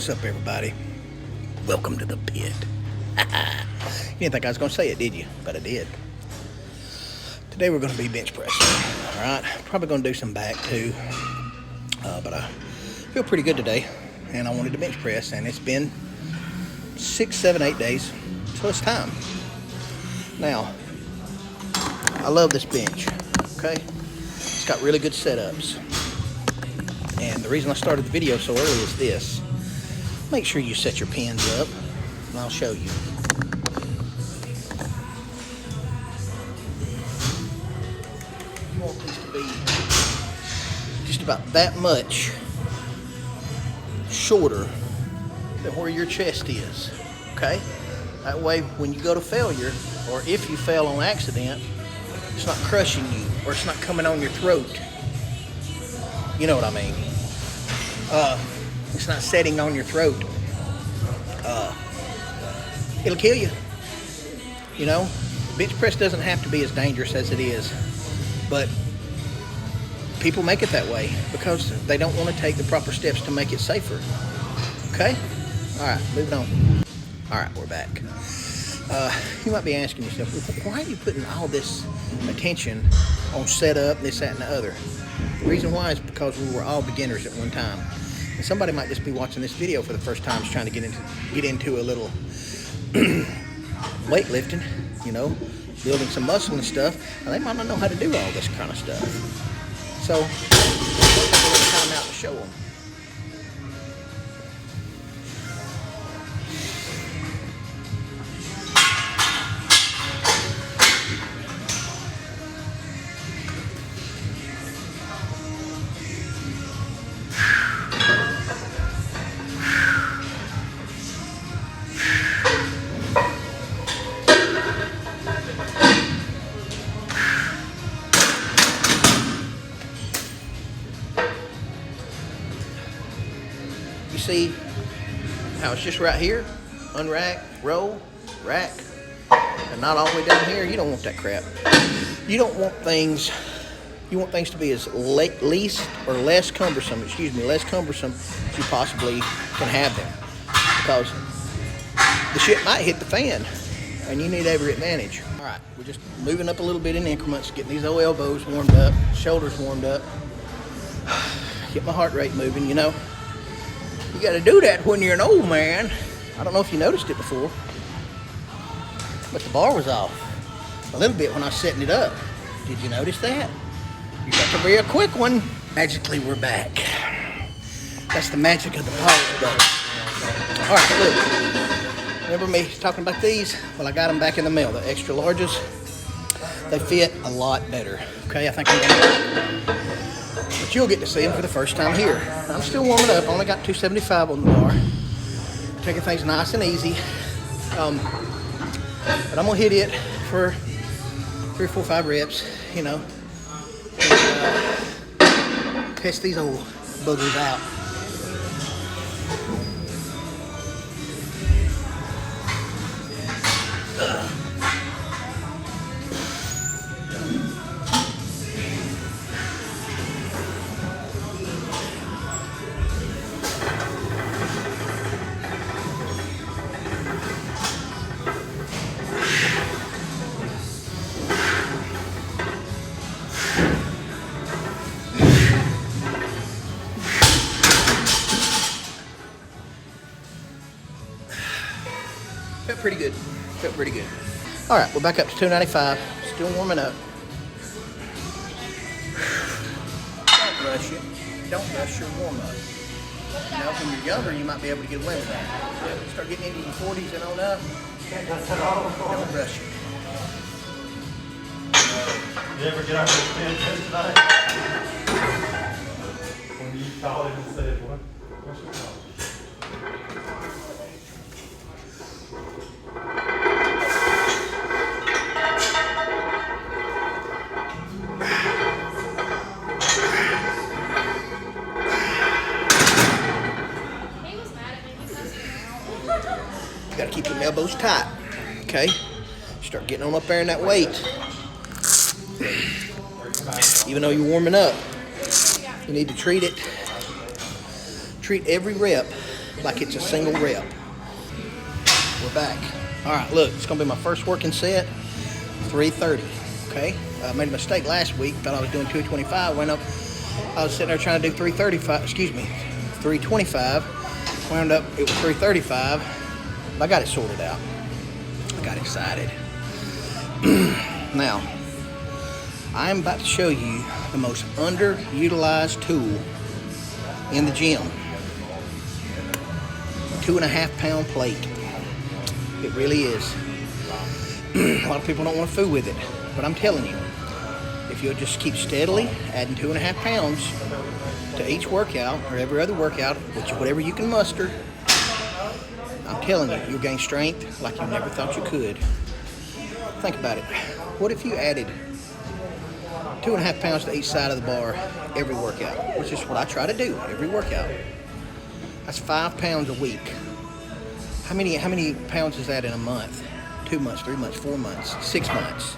What's up, everybody? Welcome to the pit. You didn't think I was going to say it, did you? But I did. Today we're going to be bench pressing. Alright, probably going to do some back too. But I feel pretty good today. And I wanted to bench press. And it's been 6, 7, 8 days. So it's time. Now, I love this bench. Okay? It's got really good setups. And the reason I started the video so early is this. Make sure you set your pins up, and I'll show you. You want these to be just about that much shorter than where your chest is, okay? That way, when you go to failure, or if you fail on accident, it's not crushing you, or it's not coming on your throat. You know what I mean? It's not setting on your throat. It'll kill you. You know, bench press doesn't have to be as dangerous as it is, but people make it that way because they don't want to take the proper steps to make it safer. Okay? All right, moving on. All right, we're back. You might be asking yourself, why are you putting all this attention on setup, this, that, and the other? The reason why is because we were all beginners at one time. And somebody might just be watching this video for the first time, trying to get into a little weightlifting, you know, building some muscle and stuff. And they might not know how to do all this kind of stuff. So, we're going to take a time out to show them. You see how it's just right here, unrack, roll, rack, and not all the way down here. You don't want that crap. You don't want things, you want things to be as least or less cumbersome, less cumbersome as you possibly can have them. Because the shit might hit the fan, and you need every advantage. All right, we're just moving up a little bit in increments, getting these old elbows warmed up, shoulders warmed up, get my heart rate moving, you know. You got to do that when you're an old man. I don't know if you noticed it before, but the bar was off a little bit when I was setting it up. Did you notice that? You got to be a quick one. Magically, we're back. That's the magic of the pause button. All right, look. Remember me talking about these? Well, I got them back in the mail, the extra larges. They fit a lot better. Okay, I think I'm gonna. But you'll get to see them for the first time here. I'm still warming up. I only got 275 on the bar. Taking things nice and easy. But I'm going to hit it for 3, 4, 5 reps, you know. And, test these old buggers out. Felt pretty good. Felt pretty good. All right, we're back up to 295. Still warming up. Don't rush it. Don't rush your warm up. Now, when you're younger, you might be able to get away with that. Start getting into your 40s and on up. Don't rush it. You ever get out of the pen test tonight? When you call him and say, what's your call? You gotta keep your elbows tight, okay? Start getting on up there in that weight. Even though you're warming up, you need to treat it Treat every rep like it's a single rep. We're back. All right, look, it's gonna be my first working set, 330, okay? I made a mistake last week, thought I was doing 225, went up, I was sitting there trying to do 325, wound up, it was 335, but I got it sorted out. I got excited. Now, I'm about to show you the most underutilized tool in the gym. 2.5 pound plate. It really is. A lot of people don't want to fool with it, but I'm telling you, if you'll just keep steadily adding 2.5 pounds to each workout or every other workout, whatever you can muster, I'm telling you, you'll gain strength like you never thought you could. Think about it. What if you added 2.5 pounds to each side of the bar every workout, which is what I try to do every workout? That's 5 pounds a week. How many pounds is that in a month? 2 months, 3 months, 4 months, 6 months.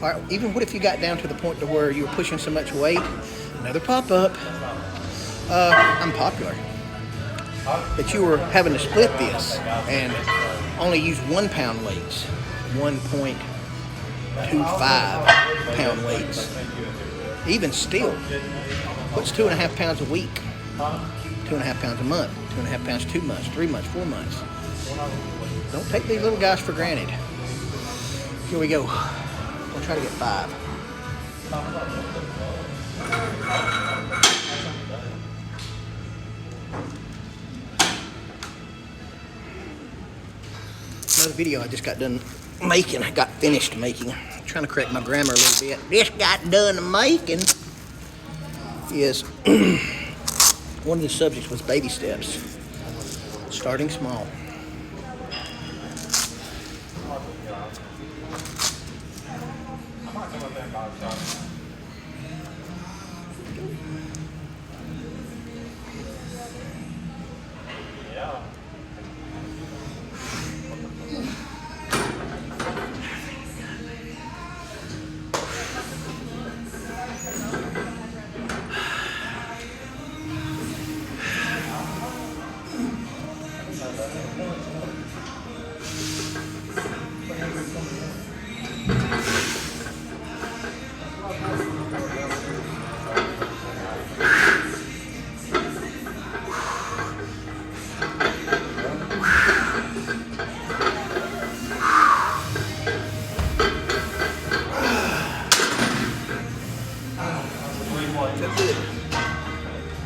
All right, even what if you got down to the point to where you were pushing so much weight? Another pop-up. I'm popular. That you were having to split this and only use 1 pound weights, 1.25 pound weights. Even still, what's 2.5 pounds a week? 2.5 pounds a month, 2.5 pounds 2 months, 3 months, 4 months. Don't take these little guys for granted. Here we go. We'll try to get 5. Another video I just got done making. I got finished making. I'm trying to correct my grammar a little bit. Just got done making is one of the subjects was baby steps. Starting small.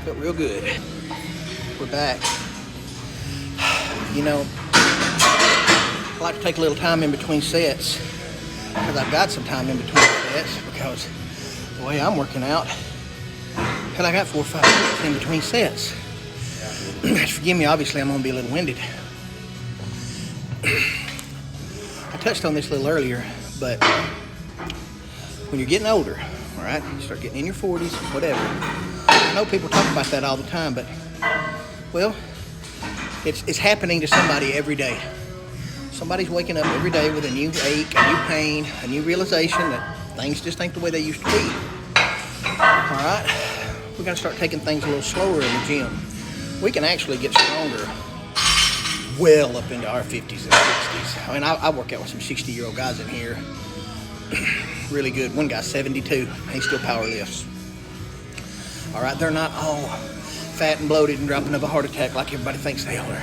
Felt real good. We're back. You know, I like to take a little time in between sets because I've got some time in between sets because the way I'm working out, hell, I got 4 or 5 minutes in between sets. Forgive me, obviously I'm gonna be a little winded. I touched on this a little earlier, but when you're getting older, all right, you start getting in your 40s, whatever. I know people talk about that all the time, but, well, it's happening to somebody every day. Somebody's waking up every day with a new ache, a new pain, a new realization that things just ain't the way they used to be. All right, we're gonna start taking things a little slower in the gym. We can actually get stronger well up into our 50s and 60s. I mean, I work out with some 60-year-old guys in here. Really good. One guy's 72. He still power lifts. All right, they're not all fat and bloated and dropping of a heart attack like everybody thinks they are.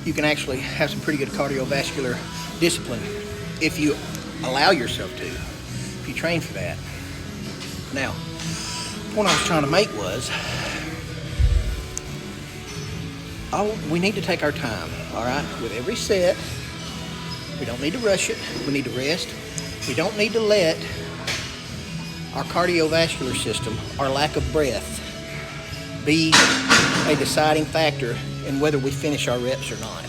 You can actually have some pretty good cardiovascular discipline if you allow yourself to, if you train for that. Now, the point I was trying to make was, we need to take our time, all right? With every set, we don't need to rush it. We need to rest. We don't need to let our cardiovascular system, our lack of breath, be a deciding factor in whether we finish our reps or not.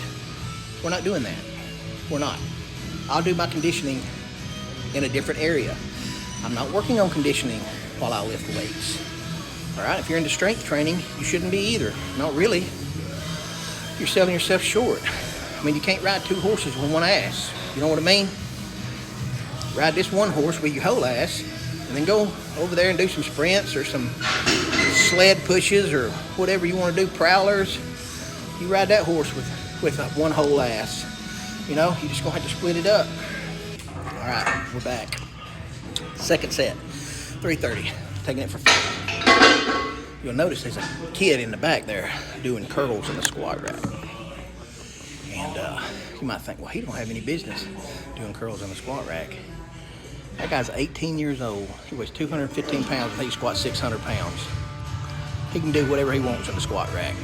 We're not doing that. We're not. I'll do my conditioning in a different area. I'm not working on conditioning while I lift weights. All right, if you're into strength training, you shouldn't be either. Not really. You're selling yourself short. I mean, you can't ride 2 horses with 1 ass. You know what I mean? Ride this 1 horse with your whole ass, and then go over there and do some sprints or some sled pushes or whatever you want to do, prowlers, you ride that horse with one whole ass. You know, you just gonna have to split it up. All right, we're back. Second set, 330, taking it for 5. You'll notice there's a kid in the back there doing curls in the squat rack. And you might think, well, he don't have any business doing curls in the squat rack. That guy's 18 years old. He weighs 215 pounds and he squats 600 pounds. He can do whatever he wants in the squat rack.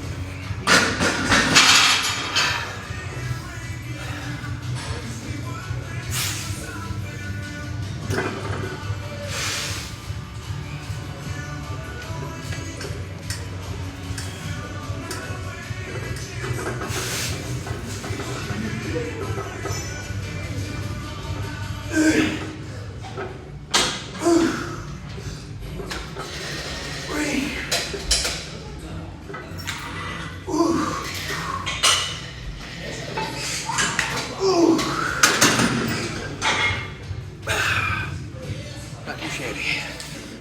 Not too shabby.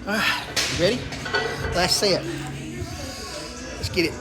All right, you ready? Last set. Let's get it.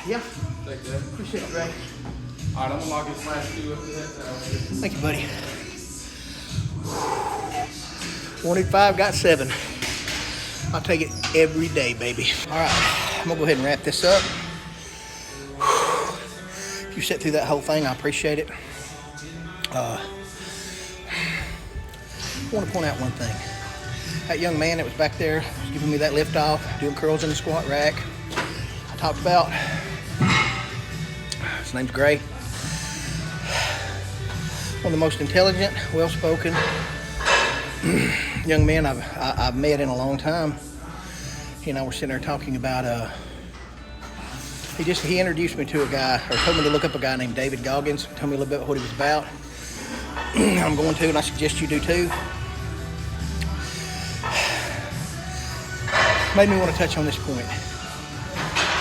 Yeah. Take that. Appreciate it, Ray. All right, I'm gonna lock this last 2 up to that side. Thank you, buddy. Wanted 5, got 7. I'll take it every day, baby. All right, I'm gonna go ahead and wrap this up. If you sit through that whole thing, I appreciate it. I want to point out one thing. That young man that was back there was giving me that lift off, doing curls in the squat rack, I talked about. His name's Gray. One of the most intelligent, well-spoken young men I've met in a long time. He and I were sitting there talking about, he introduced me to a guy, or told me to look up a guy named David Goggins, told me a little bit what he was about. I'm going to, and I suggest you do too. Made me want to touch on this point.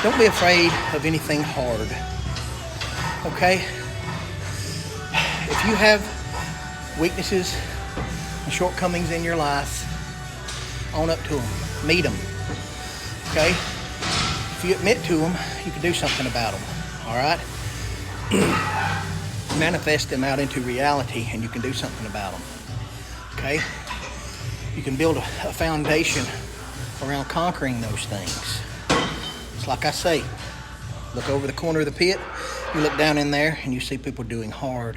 Don't be afraid of anything hard, okay? If you have weaknesses and shortcomings in your life, own up to them, meet them, okay? If you admit to them, you can do something about them, all right? Manifest them out into reality and you can do something about them, okay? You can build a foundation around conquering those things. It's like I say, look over the corner of the pit, you look down in there and you see people doing hard,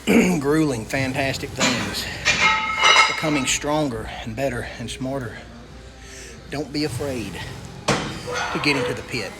grueling, fantastic things, becoming stronger and better and smarter. Don't be afraid to get into the pit.